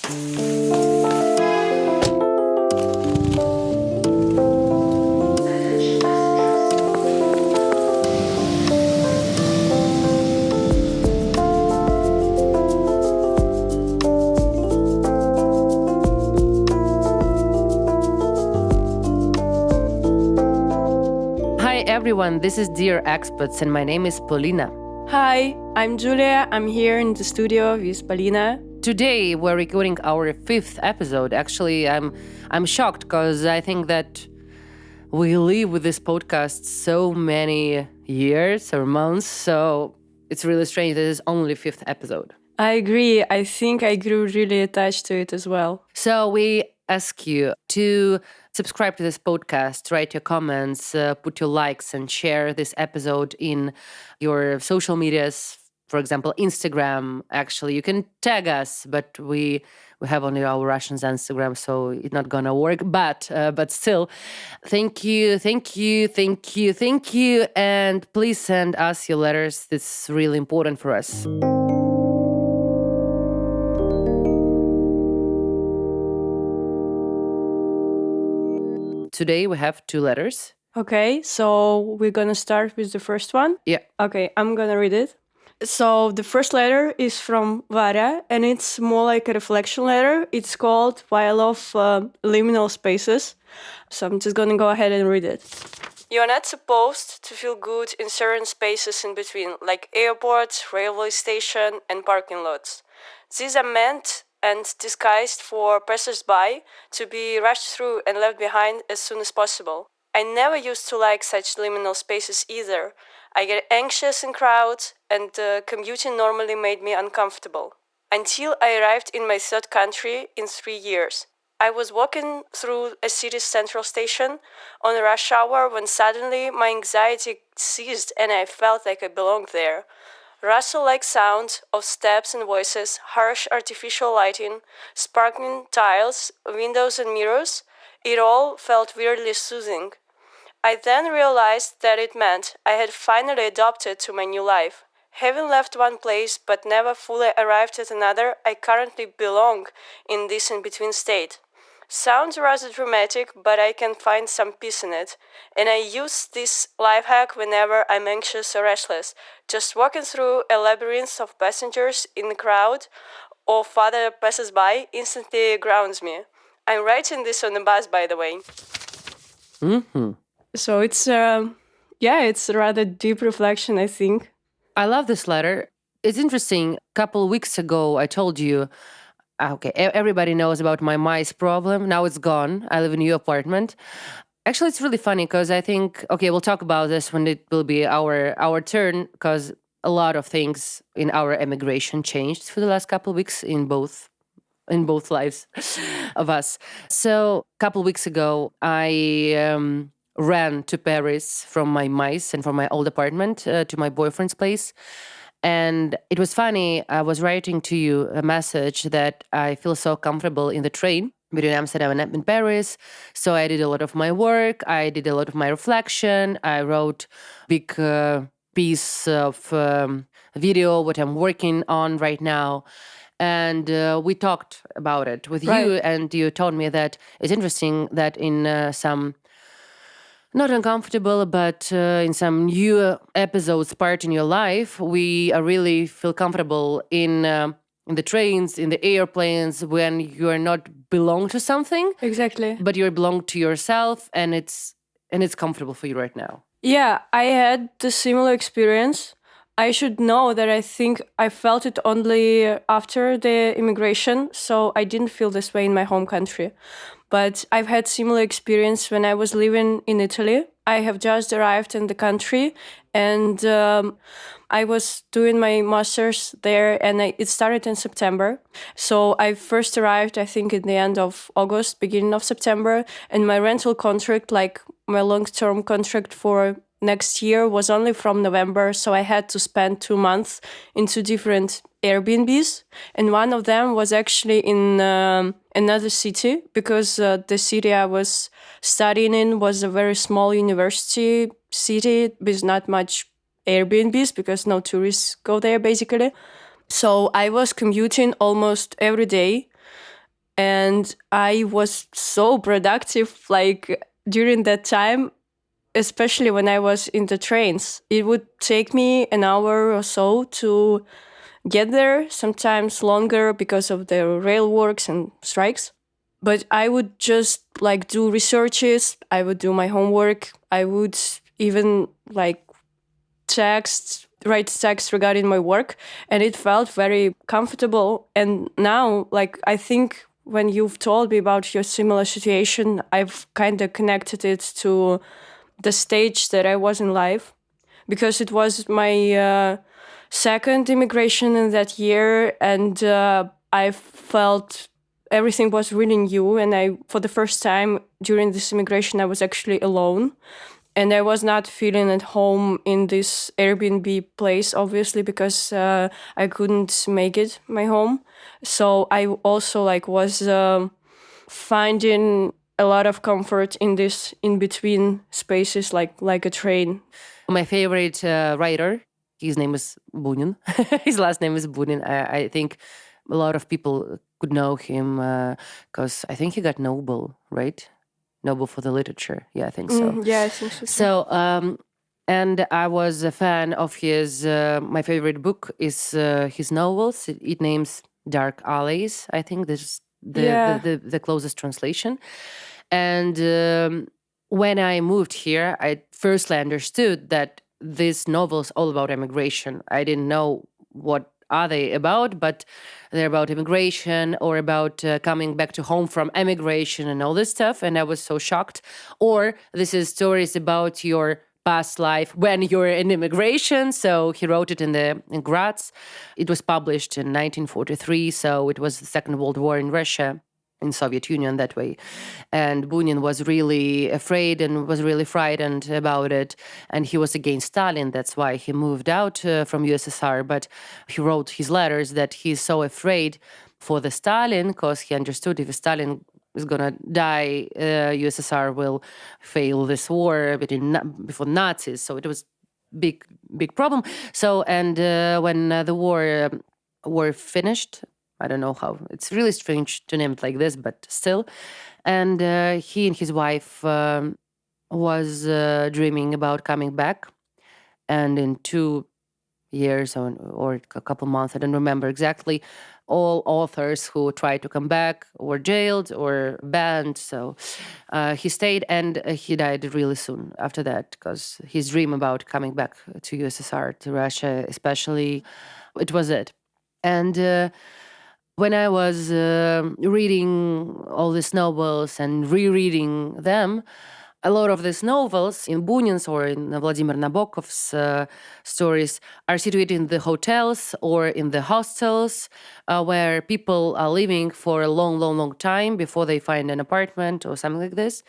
Hi everyone, this is Dear Experts and my name is Polina. Hi, I'm Julia. I'm here in the studio with Polina. Today we're recording our 5th episode. Actually, I'm shocked because I think that we live with this podcast so many years or months, so it's really strange that it's only 5th episode. I agree. I think I grew really attached to it as well. So we ask you to subscribe to this podcast, write your comments, put your likes and share this episode in your social medias. For example, Instagram. Actually, you can tag us, but we have only our Russians Instagram, so it's not gonna work. But still, thank you, and please send us your letters. This is really important for us. Today we have 2 letters. Okay, so we're gonna start with the first one. Yeah. Okay, I'm gonna read it. So the first letter is from Varya, and it's more like a reflection letter. It's called Why I Love Liminal Spaces. So I'm just gonna go ahead and read it. You're not supposed to feel good in certain spaces in between, like airports, railway station, and parking lots. These are meant and disguised for passers-by to be rushed through and left behind as soon as possible. I never used to like such liminal spaces either. I get anxious in crowds, and commuting normally made me uncomfortable. Until I arrived in my 3rd country in 3 years. I was walking through a city's central station on a rush hour when suddenly my anxiety ceased and I felt like I belonged there. Rustle-like sound of steps and voices, harsh artificial lighting, sparkling tiles, windows and mirrors, it all felt weirdly soothing. I then realized that it meant I had finally adapted to my new life. Having left one place but never fully arrived at another, I currently belong in this in-between state. Sounds rather dramatic, but I can find some peace in it. And I use this life hack whenever I'm anxious or restless. Just walking through a labyrinth of passengers in the crowd or other passers-by instantly grounds me. I'm writing this on the bus, by the way. Mm-hmm. So it's a rather deep reflection, I think. I love this letter. It's interesting. A couple of weeks ago, I told you, okay, everybody knows about my mice problem. Now it's gone. I live in a new apartment. Actually, it's really funny because I think, okay, we'll talk about this when it will be our turn, because a lot of things in our emigration changed for the last couple of weeks in both lives of us. So a couple of weeks ago, I ran to Paris from my mice and from my old apartment to my boyfriend's place. And it was funny, I was writing to you a message that I feel so comfortable in the train between Amsterdam and Paris. So I did a lot of my work, I did a lot of my reflection, I wrote big piece of video, what I'm working on right now. And we talked about it with you, and you told me that it's interesting that in some not uncomfortable, but in some new episodes part in your life, we really feel comfortable in the trains, in the airplanes, when you are not belong to something. Exactly. But you belong to yourself, and it's comfortable for you right now. Yeah, I had the similar experience. I should know that I think I felt it only after the immigration, so I didn't feel this way in my home country. But I've had similar experience when I was living in Italy. I have just arrived in the country, and I was doing my master's there, and it started in September. So I first arrived, I think, in the end of August, beginning of September, and my rental contract, like my long-term contract for next year, was only from November. So I had to spend 2 months in 2 different Airbnbs, and one of them was actually in another city, because the city I was studying in was a very small university city with not much Airbnbs, because no tourists go there basically. So I was commuting almost every day And I was so productive, like during that time, especially when I was in the trains. It would take me an hour or so to get there, sometimes longer because of the rail works and strikes. But I would just like do researches, I would do my homework, I would even like write text regarding my work, and it felt very comfortable. And now, like, I think when you've told me about your similar situation, I've kind of connected it to the stage that I was in life, because it was my second immigration in that year, and I felt everything was really new. And for the first time during this immigration, I was actually alone, and I was not feeling at home in this Airbnb place, obviously, because I couldn't make it my home. So I also like was finding a lot of comfort in this in between spaces, like a train. My favorite writer, his name is Bunin. His last name is Bunin. I think a lot of people could know him because I think he got Nobel, right? Nobel for the literature. Yeah, I think so. Yeah, I think so. So, and I was a fan of his. My favorite book is his novels. It names Dark Alleys. I think this is the closest translation. And when I moved here, I firstly understood that this novel is all about immigration. I didn't know what are they about, but they're about immigration or about coming back to home from emigration and all this stuff. And I was so shocked. Or this is stories about your past life when you're in immigration. So he wrote it in Graz. It was published in 1943. So it was the Second World War in Russia, in Soviet Union that way. And Bunin was really afraid and was really frightened about it. And he was against Stalin. That's why he moved out from USSR. But he wrote his letters that he's so afraid for the Stalin, because he understood if Stalin is going to die, USSR will fail this war before Nazis. So it was big problem. So, and when the war finished, I don't know how. It's really strange to name it like this, but still. And he and his wife was dreaming about coming back. And in 2 years or a couple months, I don't remember exactly, all authors who tried to come back were jailed or banned. So he stayed, and he died really soon after that, because his dream about coming back to USSR, to Russia especially, it was it. And when I was reading all these novels and rereading them, a lot of these novels in Bunin's or in Vladimir Nabokov's stories are situated in the hotels or in the hostels where people are living for a long time before they find an apartment or something like this.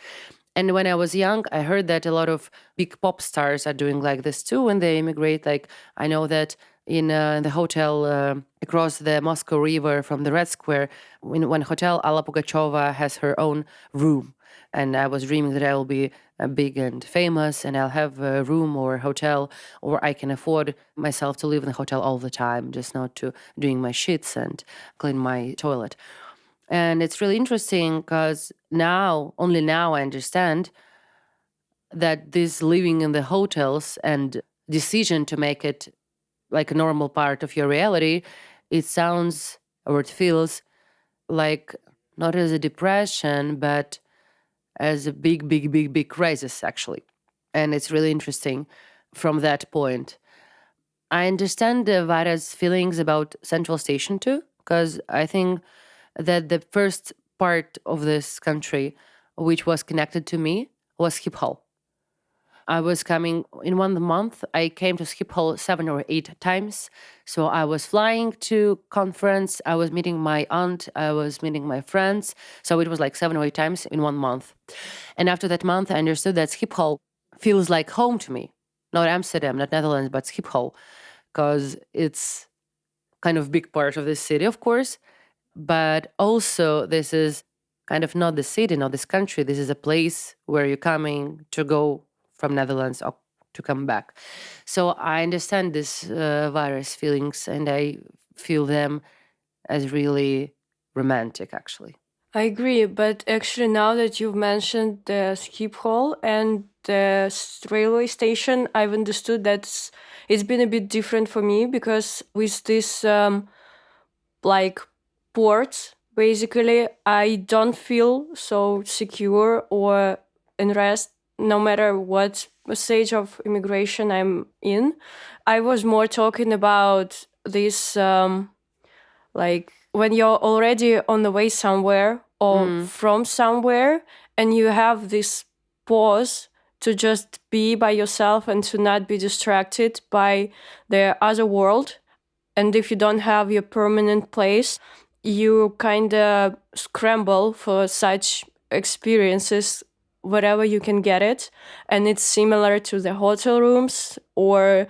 And when I was young, I heard that a lot of big pop stars are doing like this too when they immigrate. Like, I know that in the hotel across the Moscow River from the Red Square, in one hotel, Alla Pugacheva has her own room. And I was dreaming that I will be big and famous, and I'll have a room or hotel, or I can afford myself to live in the hotel all the time, just not to doing my shits and clean my toilet. And it's really interesting because only now I understand that this living in the hotels and decision to make it like a normal part of your reality, it sounds or it feels like not as a depression, but as a big crisis, actually. And it's really interesting from that point. I understand Vara's feelings about Central Station too, because I think that the first part of this country which was connected to me was Schiphol. I was coming in 1 month. I came to Schiphol 7 or 8 times. So I was flying to conference. I was meeting my aunt. I was meeting my friends. So it was like 7 or 8 times in 1 month. And after that month, I understood that Schiphol feels like home to me. Not Amsterdam, not Netherlands, but Schiphol, because it's kind of big part of this city, of course. But also this is kind of not the city, not this country. This is a place where you're coming to go from Netherlands or to come back. So I understand this virus feelings, and I feel them as really romantic, actually. I agree, but actually now that you've mentioned the skip hole and the railway station, I've understood that it's been a bit different for me, because with this like ports, basically, I don't feel so secure or in rest no matter what stage of immigration I'm in. I was more talking about this like when you're already on the way somewhere or from somewhere, and you have this pause to just be by yourself and to not be distracted by the other world. And if you don't have your permanent place, you kind of scramble for such experiences wherever you can get it. And it's similar to the hotel rooms or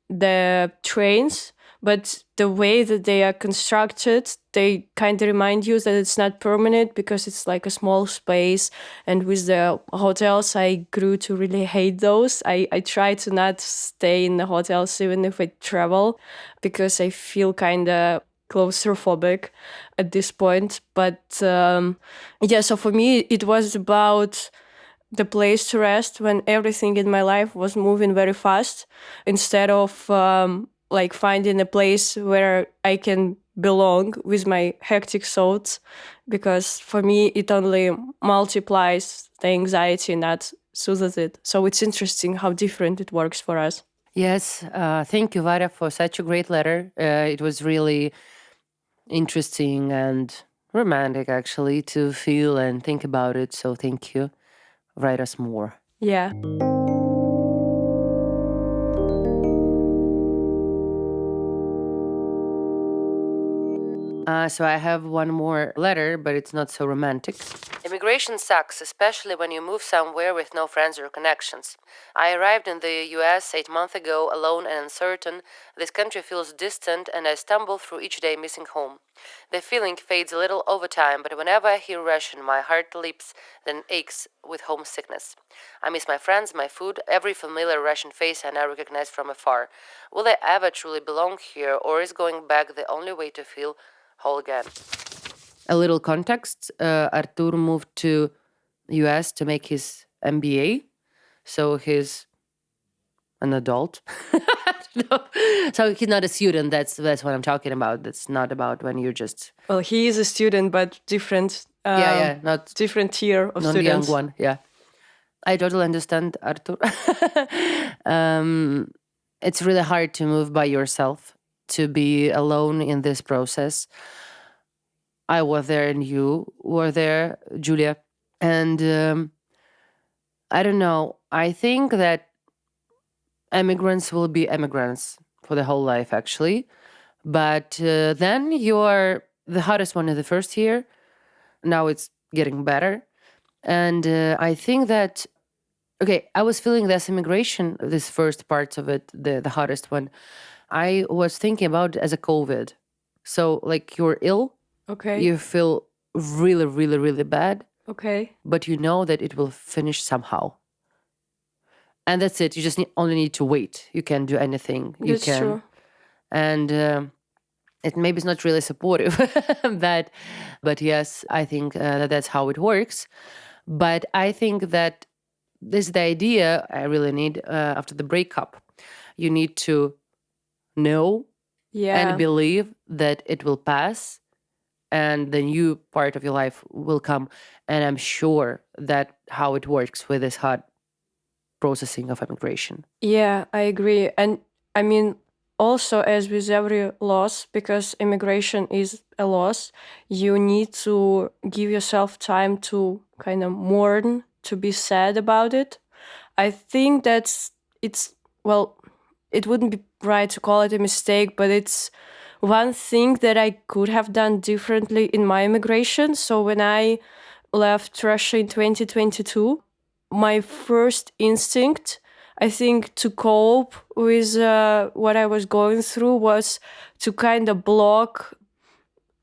the trains, but the way that they are constructed, they kind of remind you that it's not permanent, because it's like a small space. And with the hotels, I grew to really hate those. I try to not stay in the hotels even if I travel, because I feel kind of claustrophobic at this point. But yeah, so for me it was about the place to rest when everything in my life was moving very fast, instead of like finding a place where I can belong with my hectic thoughts, because for me it only multiplies the anxiety, not soothes it. So it's interesting how different it works for us. Yes, thank you, Vara, for such a great letter. It was really interesting and romantic, actually, to feel and think about it. So thank you. Write us more. Yeah. So I have one more letter, but it's not so romantic. Immigration sucks, especially when you move somewhere with no friends or connections. I arrived in the US 8 months ago, alone and uncertain. This country feels distant, and I stumble through each day missing home. The feeling fades a little over time, but whenever I hear Russian, my heart leaps, then aches with homesickness. I miss my friends, my food, every familiar Russian face I now recognize from afar. Will I ever truly belong here, or is going back the only way to feel whole again? A little context, Artur moved to US to make his MBA, so he's an adult. No. So he's not a student. That's what I'm talking about. That's not about when you're just Well, he is a student, but different. not different tier of not the young students. one. Yeah, I totally understand, Artur. It's really hard to move by yourself, to be alone in this process. I was there and you were there, Julia. And I don't know. I think that immigrants will be immigrants for the whole life, actually. But then you are the hottest one in the first year. Now it's getting better. And I think that, okay, I was feeling this immigration, this first part of it, the hottest one. I was thinking about it as a COVID. So, like, you're ill, Okay. you feel really, really, really bad, Okay. but you know that it will finish somehow. And that's it. You just only need to wait. You can't do anything. You That's can. true. And it maybe is not really supportive, but yes, I think that that's how it works. But I think that this is the idea I really need after the breakup. You need to know Yeah. and believe that it will pass and the new part of your life will come. And I'm sure that how it works with this hard processing of immigration. Yeah, I agree. And I mean, also, as with every loss, because immigration is a loss, you need to give yourself time to kind of mourn, to be sad about it. I think well, it wouldn't be right to call it a mistake, but it's one thing that I could have done differently in my immigration. So when I left Russia in 2022, my first instinct, I think, to cope with what I was going through was to kind of block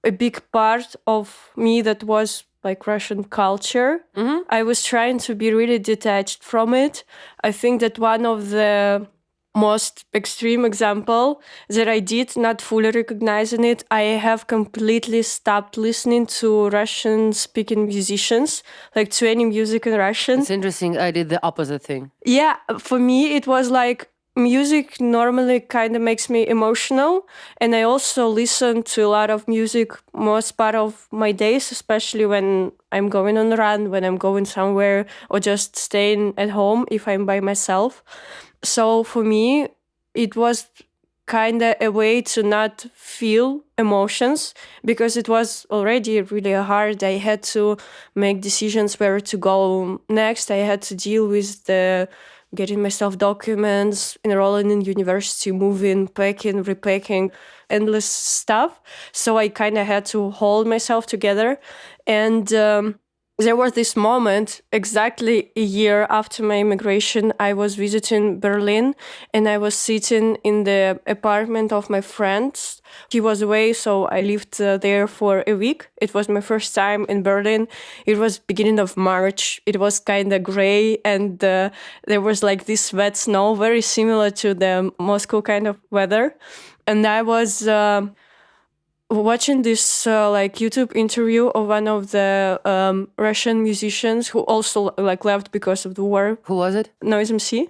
a big part of me that was like Russian culture. I was trying to be really detached from it. I think that one of the most extreme example that I did, not fully recognizing it. I have completely stopped listening to Russian-speaking musicians, like to any music in Russian. It's interesting. I did the opposite thing. Yeah, for me, it was like music normally kind of makes me emotional. And I also listen to a lot of music most part of my days, especially when I'm going on a run, when I'm going somewhere, or just staying at home if I'm by myself. So for me, it was kind of a way to not feel emotions because it was already really hard. I had to make decisions where to go next. I had to deal with the getting myself documents, enrolling in university, moving, packing, repacking, endless stuff. So I kind of had to hold myself together. And there was this moment exactly a year after my immigration. I was visiting Berlin and I was sitting in the apartment of my friends. He was away, so I lived there for a week. It was my first time in Berlin. It was beginning of March. It was kind of gray and there was like this wet snow, very similar to the Moscow kind of weather. And I was watching this like YouTube interview of one of the Russian musicians who also like left because of the war. Who was it? Noise MC.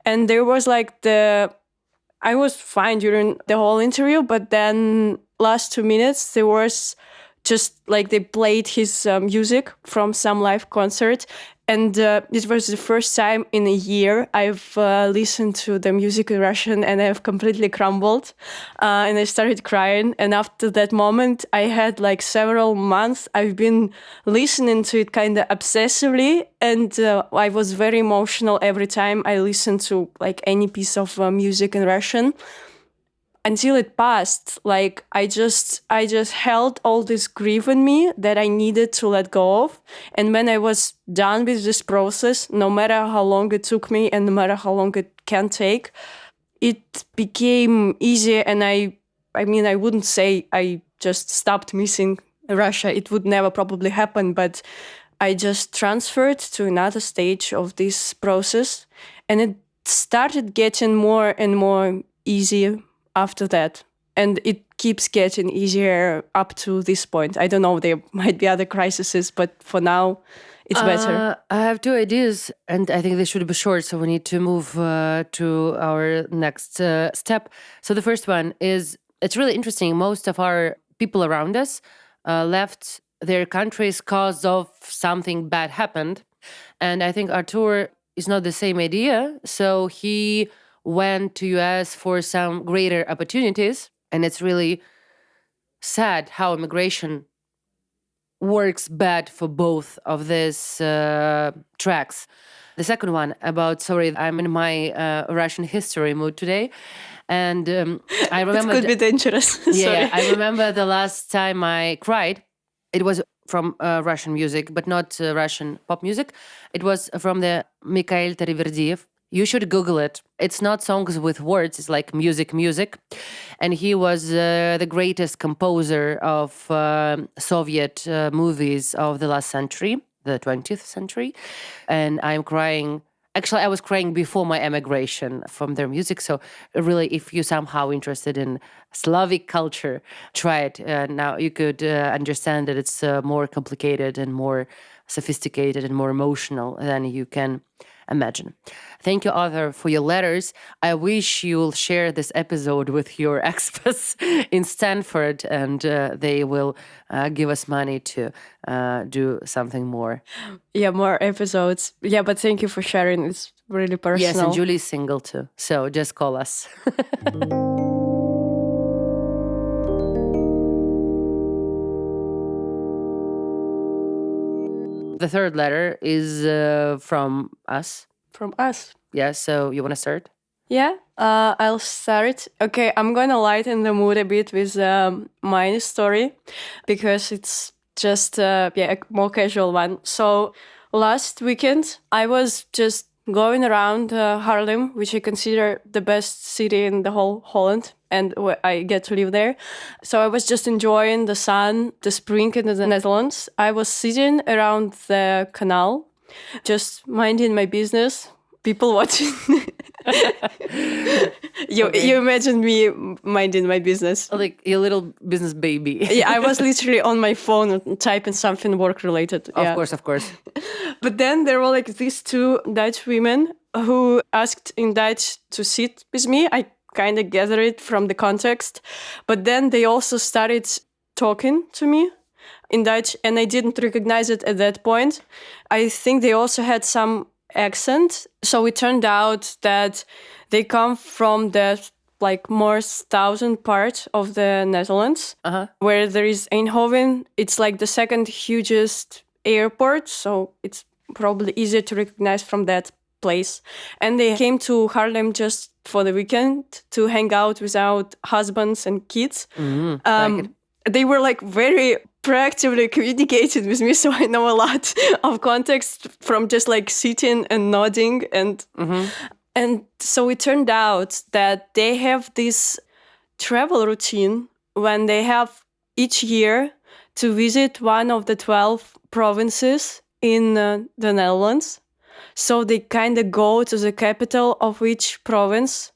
And there was like I was fine during the whole interview, but then last 2 minutes there was just like they played his music from some live concert. And it was the first time in a year I've listened to the music in Russian and I've completely crumbled. And I started crying. And after that moment, I had like several months. I've been listening to it kind of obsessively. And I was very emotional every time I listened to like any piece of music in Russian. Until it passed, like I just held all this grief in me that I needed to let go of. And when I was done with this process, no matter how long it took me and no matter how long it can take, it became easier. And I mean, I wouldn't say I just stopped missing Russia. It would never probably happen, but I just transferred to another stage of this process. And it started getting more and more easier after that. And it keeps getting easier up to this point. I don't know, there might be other crises, but for now, it's better. I have two ideas, and I think they should be short, so we need to move to our next step. So the first one is, it's really interesting. Most of our people around us left their countries because of something bad happened. And I think Artur is not the same idea. So he went to US for some greater opportunities. And it's really sad how immigration works bad for both of these tracks. The second one about, sorry, I'm in my Russian history mood today. And I remember... It could be dangerous. Yeah, I remember the last time I cried. It was from Russian music, but not Russian pop music. It was from the Mikhail Tariverdiev. You should Google it. It's not songs with words. It's like music. And he was the greatest composer of Soviet movies of the last century, the 20th century. And I'm crying. Actually, I was crying before my emigration from their music. So really, if you're somehow interested in Slavic culture, try it. Now you could understand that it's more complicated and more sophisticated and more emotional than you can imagine. Thank you, Arthur, for your letters. I wish you'll share this episode with your expats in Stanford, and they will give us money to do something more. Yeah, more episodes. Yeah, but thank you for sharing. It's really personal. Yes, and Julie's single too. So just call us. The third letter is from us. From us. Yeah, so you want to start? Yeah, I'll start. Okay, I'm going to lighten the mood a bit with my story because it's just a more casual one. So last weekend, I was just going around Haarlem, which I consider the best city in the whole Holland, and I get to live there. So I was just enjoying the sun, the spring in the Netherlands. I was sitting around the canal, just minding my business, people watching. You imagine me minding my business. Like your little business baby. Yeah, I was literally on my phone typing something work related. Of course. But then there were like these two Dutch women who asked in Dutch to sit with me. I kind of gathered it from the context. But then they also started talking to me in Dutch, and I didn't recognize it at that point. I think they also had some accent. So it turned out that they come from the like more southern part of the Netherlands, where there is Eindhoven. It's like the second hugest airport, so it's probably easier to recognize from that place. And they came to Haarlem just for the weekend to hang out without husbands and kids. They were like very proactively communicating with me, so I know a lot of context from just like sitting and nodding. And so it turned out that they have this travel routine when they have each year to visit one of the 12 provinces in the Netherlands. So they kind of go to the capital of each province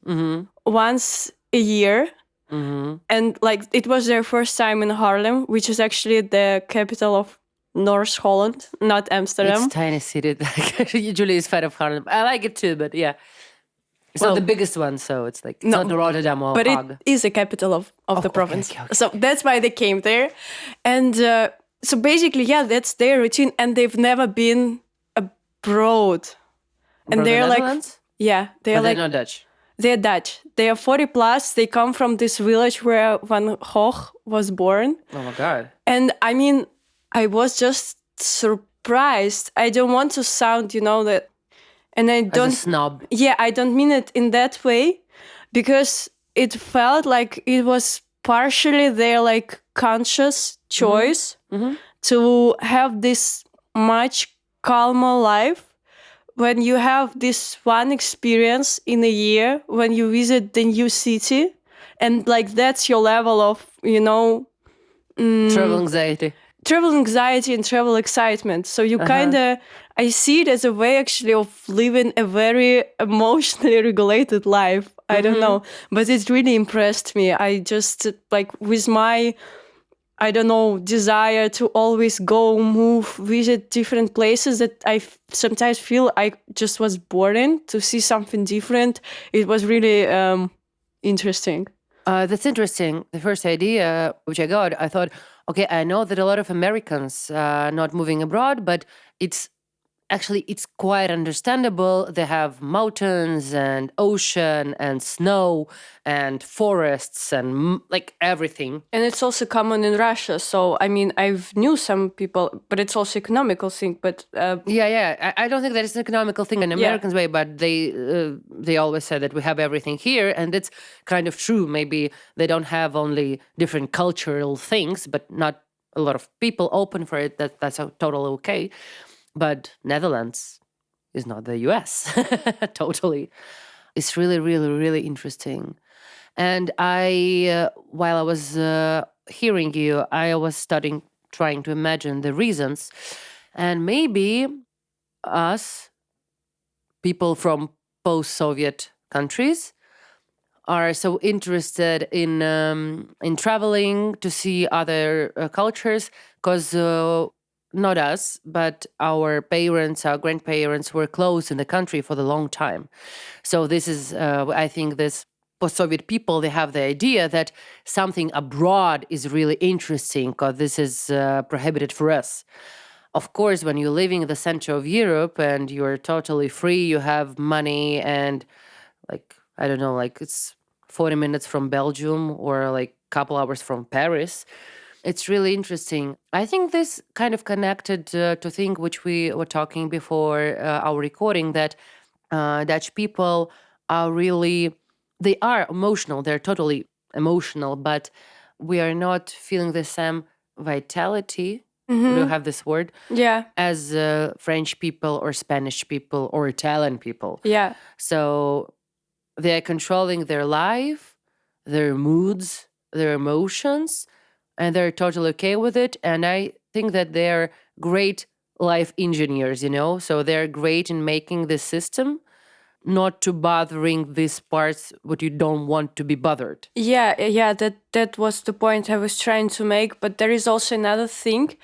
once a year. And like it was their first time in Haarlem, which is actually the capital of North Holland, not Amsterdam. It's tiny city. Usually is fan of Haarlem. I like it too, but yeah. It's not the biggest one, so it's like it's not the Rotterdam or but Hague. it is the capital of the province. Okay. So that's why they came there. And so basically, yeah, that's their routine. And they've never been abroad. And From they're the like, Netherlands? yeah, they're But like, they're not Dutch. they're Dutch. They are 40 plus. They come from this village where Van Gogh was born. Oh my God. And I mean, I was just surprised. I don't want to sound, that, and I don't. As a snob. Yeah, I don't mean it in that way, because it felt like it was partially their like conscious choice to have this much calmer life. When you have this one experience in a year, when you visit the new city, and like that's your level of, Travel anxiety. travel anxiety and travel excitement. So you kind of, I see it as a way actually of living a very emotionally regulated life. I don't know, but it really impressed me. I just like with my, I don't know, desire to always go, move, visit different places that I sometimes feel I just was boring to see something different. It was really interesting. That's interesting. The first idea which I got, I thought, okay, I know that a lot of Americans are not moving abroad, but it's quite understandable. They have mountains and ocean and snow and forests and like everything. And it's also common in Russia. So, I mean, I've knew some people, but it's also economical thing. But Yeah. I don't think that it's an economical thing in Americans' way, but they always say that we have everything here, and it's kind of true. Maybe they don't have only different cultural things, but not a lot of people open for it. That's totally okay. But Netherlands is not the US. Totally. It's really, really, really interesting. And while I was hearing you, I was trying to imagine the reasons. And maybe us, people from post-Soviet countries, are so interested in traveling to see other cultures because not us, but our parents, our grandparents were close in the country for the long time. So this is, I think, this post-Soviet people, they have the idea that something abroad is really interesting because this is prohibited for us. Of course, when you're living in the center of Europe and you're totally free, you have money and like, I don't know, like it's 40 minutes from Belgium or like a couple hours from Paris. It's really interesting. I think this kind of connected to thing which we were talking before our recording, that Dutch people are really, they are emotional. They're totally emotional, but we are not feeling the same vitality. Do you have this word? Yeah. As French people or Spanish people or Italian people. Yeah. So they're controlling their life, their moods, their emotions, and they're totally okay with it. And I think that they're great life engineers, so they're great in making the system not to bothering these parts what you don't want to be bothered. Yeah, that was the point I was trying to make. But there is also another thing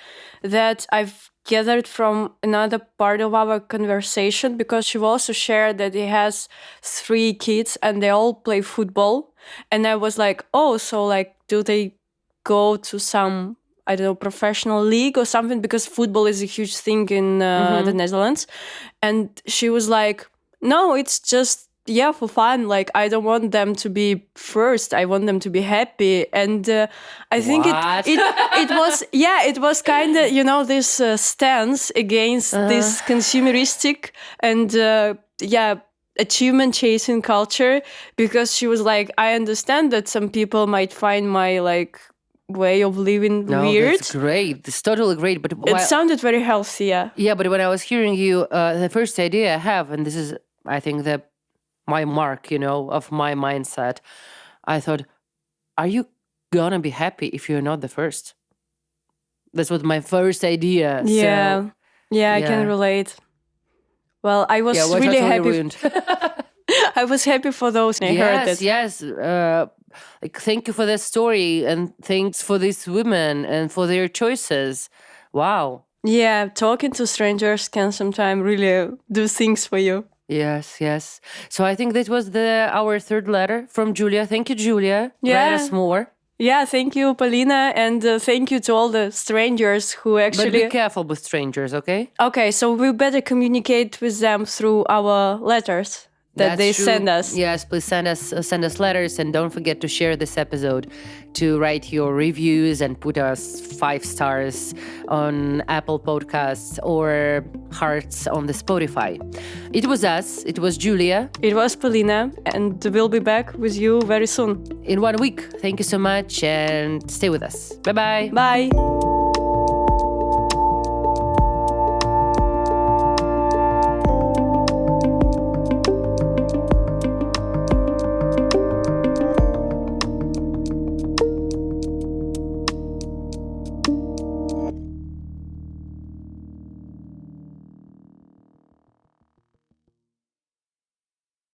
that I've gathered from another part of our conversation, because she also shared that he has 3 kids and they all play football. And I was like, oh, so like, do they go to some, I don't know, professional league or something? Because football is a huge thing in the Netherlands. And she was like, no, it's just, yeah, for fun. Like, I don't want them to be first. I want them to be happy. And I think What? it was, yeah, it was kind of, this stance against this consumeristic and, achievement chasing culture. Because she was like, I understand that some people might find my like way of living weird. That's great. It's totally great. But It sounded very healthy, yeah. Yeah, but when I was hearing you, the first idea I have, and this is, I think, my mark, of my mindset, I thought, are you gonna be happy if you're not the first? That's what my first idea. Yeah, I can relate. Well, I was we're really totally happy. ruined. I was happy for those who heard it. Yes. Like, thank you for that story, and thanks for these women and for their choices. Wow. Yeah, talking to strangers can sometimes really do things for you. Yes. So I think that was our third letter from Julia. Thank you, Julia. Yeah. Write us more. Yeah, thank you, Polina, and thank you to all the strangers who actually... But be careful with strangers, okay? Okay, so we better communicate with them through our letters that they send us. Yes, please send us letters, and don't forget to share this episode, to write your reviews and put us 5 stars on Apple Podcasts or hearts on the Spotify. It was us. It was Julia. It was Polina, and we'll be back with you very soon. In 1 week. Thank you so much, and stay with us. Bye-bye. Bye.